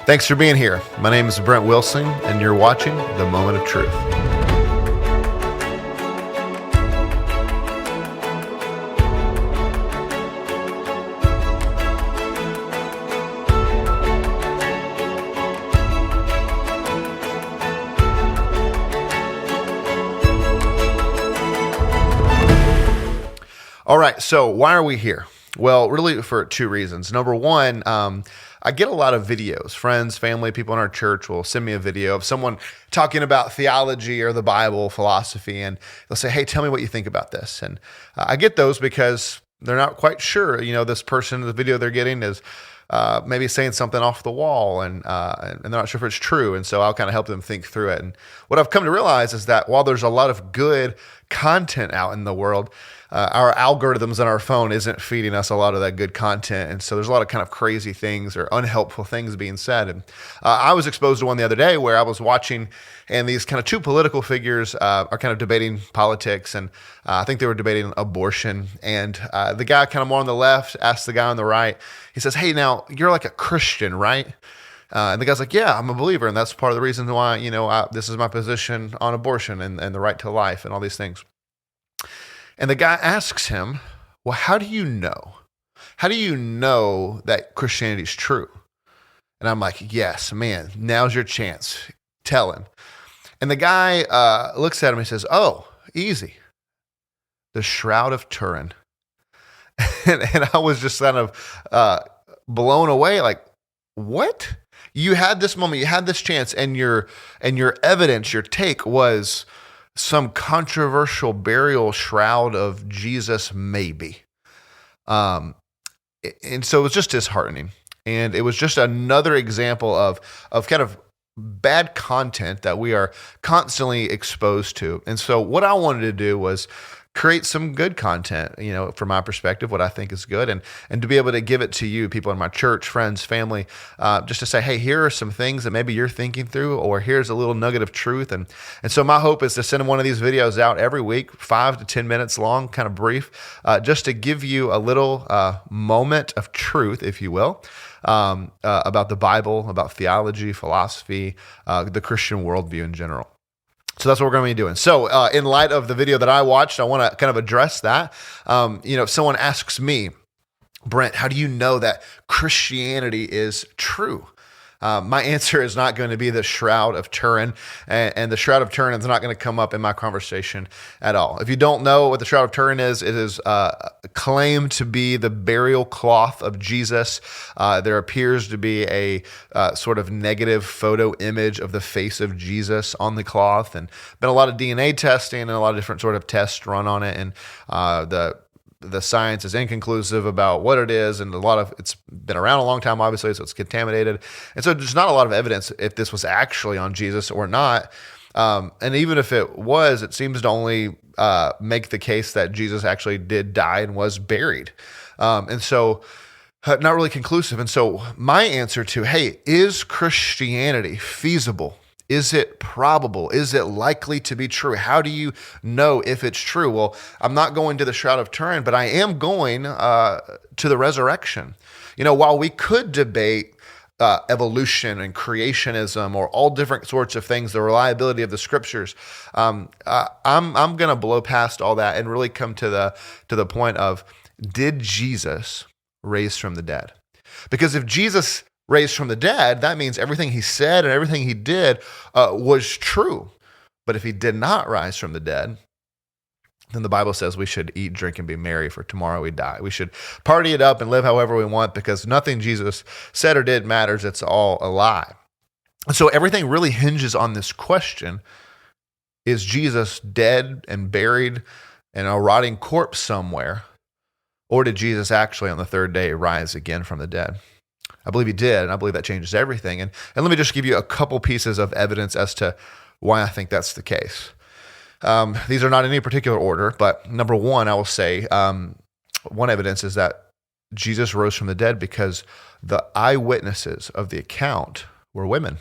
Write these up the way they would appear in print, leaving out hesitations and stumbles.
Thanks for being here. My name is Brent Wilson, and you're watching The Moment of Truth. All right, so why are we here? Well, really for two reasons. Number one, I get a lot of videos. Friends, family, people in our church will send me a video of someone talking about theology or the Bible, philosophy, and they'll say, hey, tell me what you think about this. And I get those because they're not quite sure. This person, the video they're getting is maybe saying something off the wall, and they're not sure if it's true. And so I'll kind of help them think through it. And what I've come to realize is that while there's a lot of good content out in the world, our algorithms on our phone isn't feeding us a lot of that good content. And so there's a lot of kind of crazy things or unhelpful things being said. And I was exposed to one the other day where I was watching, and these kind of two political figures are kind of debating politics. And I think they were debating abortion. And the guy kind of more on the left asked the guy on the right, he says, hey, now you're like a Christian, right? And the guy's like, yeah, I'm a believer. And that's part of the reason why, this is my position on abortion and the right to life and all these things. And the guy asks him, well, how do you know? How do you know that Christianity is true? And I'm like, yes, man, now's your chance. Tell him. And the guy looks at him and says, oh, easy. The Shroud of Turin. and I was just kind of blown away, like, what? You had this moment, you had this chance, and your evidence, your take was some controversial burial shroud of Jesus, maybe. And so it was just disheartening. And it was just another example of kind of bad content that we are constantly exposed to. And so what I wanted to do was create some good content, from my perspective, what I think is good, and to be able to give it to you, people in my church, friends, family, just to say, hey, here are some things that maybe you're thinking through, or here's a little nugget of truth. And so my hope is to send one of these videos out every week, 5 to 10 minutes long, kind of brief, just to give you a little moment of truth, if you will, about the Bible, about theology, philosophy, the Christian worldview in general. So that's what we're going to be doing. So in light of the video that I watched, I want to kind of address that. If someone asks me, Brent, how do you know that Christianity is true? My answer is not going to be the Shroud of Turin, and the Shroud of Turin is not going to come up in my conversation at all. If you don't know what the Shroud of Turin is, it is claimed to be the burial cloth of Jesus. There appears to be a sort of negative photo image of the face of Jesus on the cloth, and been a lot of DNA testing and a lot of different sort of tests run on it, and the science is inconclusive about what it is, and it's been around a long time, obviously, so it's contaminated. And so there's not a lot of evidence if this was actually on Jesus or not. And even if it was, it seems to only make the case that Jesus actually did die and was buried. And so not really conclusive. And so my answer to, hey, is Christianity feasible? Is it probable? Is it likely to be true? How do you know if it's true? Well, I'm not going to the Shroud of Turin, but I am going to the resurrection. While we could debate evolution and creationism or all different sorts of things, the reliability of the scriptures, I'm going to blow past all that and really come to the point of, did Jesus raise from the dead? Because if Jesus raised from the dead, that means everything he said and everything he did was true. But if he did not rise from the dead, then the Bible says we should eat, drink, and be merry, for tomorrow we die. We should party it up and live however we want, because nothing Jesus said or did matters. It's all a lie. And so everything really hinges on this question: is Jesus dead and buried in a rotting corpse somewhere, or did Jesus actually on the third day rise again from the dead? I believe he did, and I believe that changes everything. And let me just give you a couple pieces of evidence as to why I think that's the case. These are not in any particular order, but number one, I will say, one evidence is that Jesus rose from the dead because the eyewitnesses of the account were women.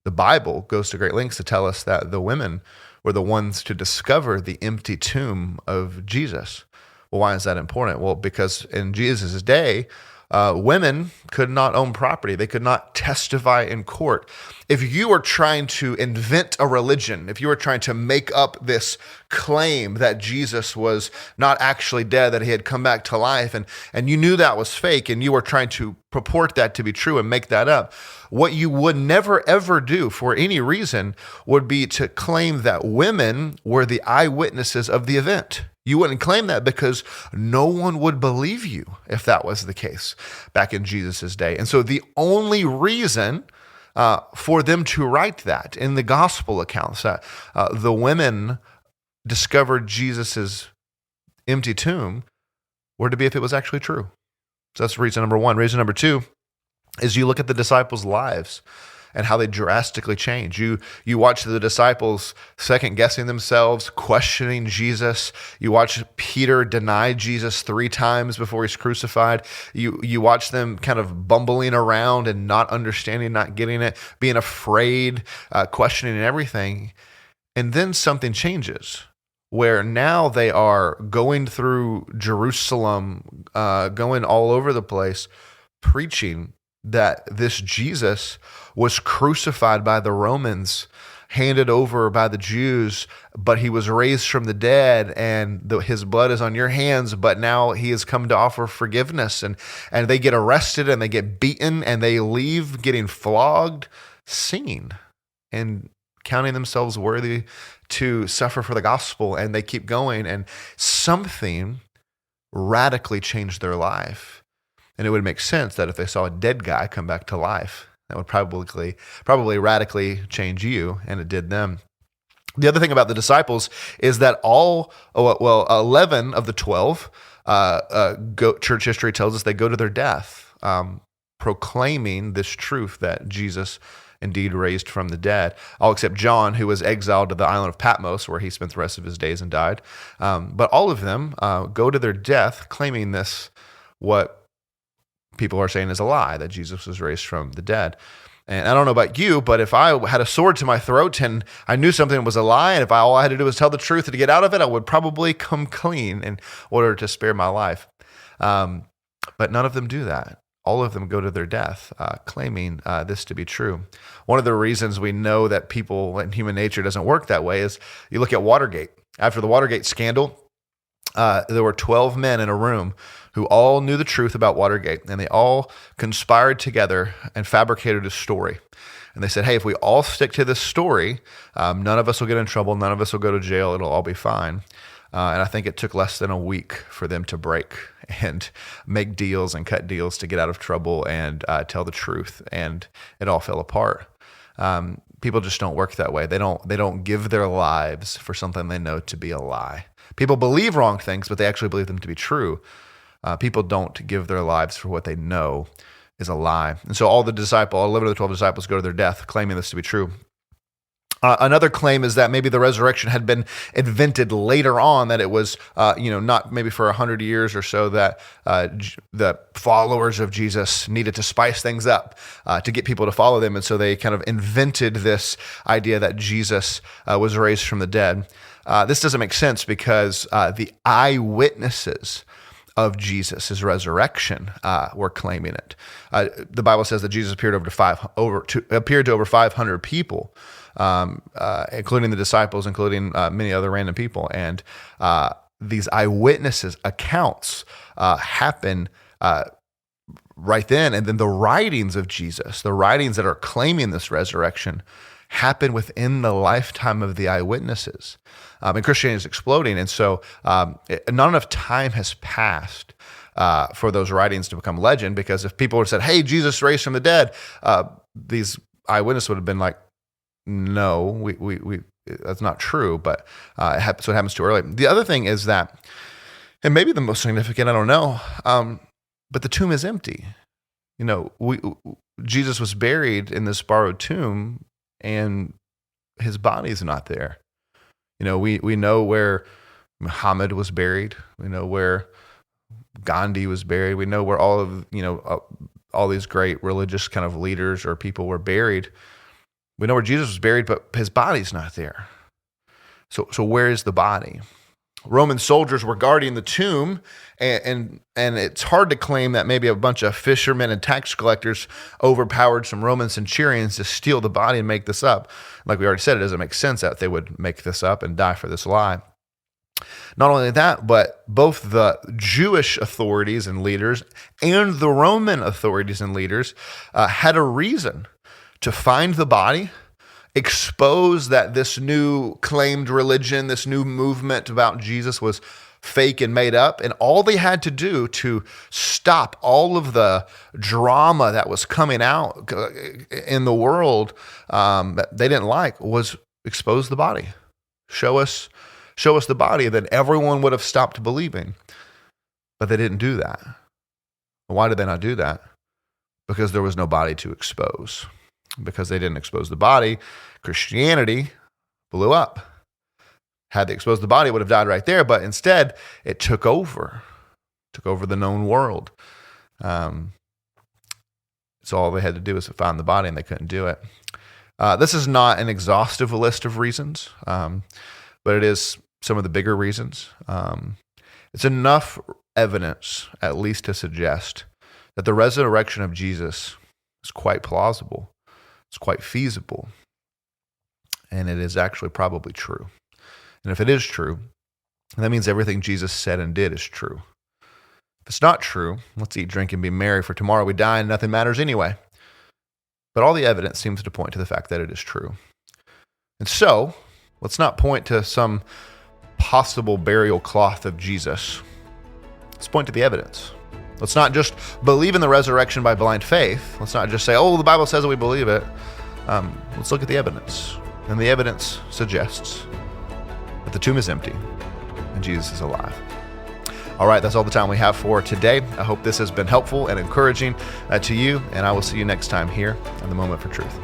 The Bible goes to great lengths to tell us that the women were the ones to discover the empty tomb of Jesus. Well, why is that important? Well, because in Jesus' day, women could not own property. They could not testify in court. If you were trying to invent a religion, if you were trying to make up this claim that Jesus was not actually dead, that he had come back to life, and you knew that was fake, and you were trying to purport that to be true and make that up, what you would never ever do for any reason would be to claim that women were the eyewitnesses of the event. You wouldn't claim that because no one would believe you if that was the case back in Jesus' day. And so the only reason for them to write that in the gospel accounts, that the women discovered Jesus' empty tomb, were to be if it was actually true. So that's reason number one. Reason number two is you look at the disciples' lives and how they drastically change. You watch the disciples second-guessing themselves, questioning Jesus. You watch Peter deny Jesus 3 times before he's crucified. You watch them kind of bumbling around and not understanding, not getting it, being afraid, questioning everything. And then something changes, where now they are going through Jerusalem, going all over the place, preaching that this Jesus was crucified by the Romans, handed over by the Jews, but he was raised from the dead, and his blood is on your hands, but now he has come to offer forgiveness. And they get arrested, and they get beaten, and they leave getting flogged, singing, and counting themselves worthy to suffer for the gospel, and they keep going, and something radically changed their life. And it would make sense that if they saw a dead guy come back to life, that would probably radically change you, and it did them. The other thing about the disciples is that 11 of the 12, church history tells us they go to their death, proclaiming this truth that Jesus indeed raised from the dead, all except John, who was exiled to the island of Patmos, where he spent the rest of his days and died. But all of them go to their death claiming this, what people are saying is a lie, that Jesus was raised from the dead. And I don't know about you, but if I had a sword to my throat and I knew something was a lie, and if all I had to do was tell the truth to get out of it, I would probably come clean in order to spare my life. But none of them do that. All of them go to their death claiming this to be true. One of the reasons we know that people and human nature doesn't work that way is you look at Watergate. After the Watergate scandal, there were 12 men in a room who all knew the truth about Watergate, and they all conspired together and fabricated a story. And they said, hey, if we all stick to this story, none of us will get in trouble, none of us will go to jail, it'll all be fine. And I think it took less than a week for them to break and make deals and cut deals to get out of trouble and tell the truth, and it all fell apart. People just don't work that way. They don't give their lives for something they know to be a lie. People believe wrong things, but they actually believe them to be true. People don't give their lives for what they know is a lie. And so all 11 of the 12 disciples go to their death claiming this to be true. Another claim is that maybe the resurrection had been invented later on, that it was, not maybe for 100 years or so, that the followers of Jesus needed to spice things up to get people to follow them. And so they kind of invented this idea that Jesus was raised from the dead. This doesn't make sense because the eyewitnesses of Jesus' resurrection were claiming it. The Bible says that Jesus appeared to over 500 people, including the disciples, including many other random people. And these eyewitnesses accounts happen right then. And then the writings of Jesus, the writings that are claiming this resurrection, happen within the lifetime of the eyewitnesses. And Christianity is exploding. And so not enough time has passed for those writings to become legend, because if people had said, hey, Jesus raised from the dead, these eyewitnesses would have been like, no, we that's not true. But so it happens too early. The other thing is that, and maybe the most significant, I don't know, but the tomb is empty. Jesus was buried in this borrowed tomb, and his body is not there. We know where Muhammad was buried. We know where Gandhi was buried. We know where all of, all these great religious kind of leaders or people were buried. We know where Jesus was buried, but his body's not there. So where is the body? Roman soldiers were guarding the tomb, and it's hard to claim that maybe a bunch of fishermen and tax collectors overpowered some Roman centurions to steal the body and make this up. Like we already said, it doesn't make sense that they would make this up and die for this lie. Not only that, but both the Jewish authorities and leaders and the Roman authorities and leaders had a reason to find the body, expose that this new claimed religion, this new movement about Jesus was fake and made up. And all they had to do to stop all of the drama that was coming out in the world that they didn't like was expose the body. Show us the body, then everyone would have stopped believing. But they didn't do that. Why did they not do that? Because there was no body to expose. Because they didn't expose the body, Christianity blew up. Had they exposed the body, it would have died right there, but instead it took over the known world. So all they had to do was find the body, and they couldn't do it. This is not an exhaustive list of reasons, but it is some of the bigger reasons. It's enough evidence, at least, to suggest that the resurrection of Jesus is quite plausible. It's quite feasible. And it is actually probably true. And if it is true, that means everything Jesus said and did is true. If it's not true, let's eat, drink, and be merry, for tomorrow we die and nothing matters anyway. But all the evidence seems to point to the fact that it is true. And so, let's not point to some possible burial cloth of Jesus. Let's point to the evidence. Let's not just believe in the resurrection by blind faith. Let's not just say, oh, the Bible says that we believe it. Let's look at the evidence. And the evidence suggests that the tomb is empty and Jesus is alive. All right, that's all the time we have for today. I hope this has been helpful and encouraging to you, and I will see you next time here on The Moment for Truth.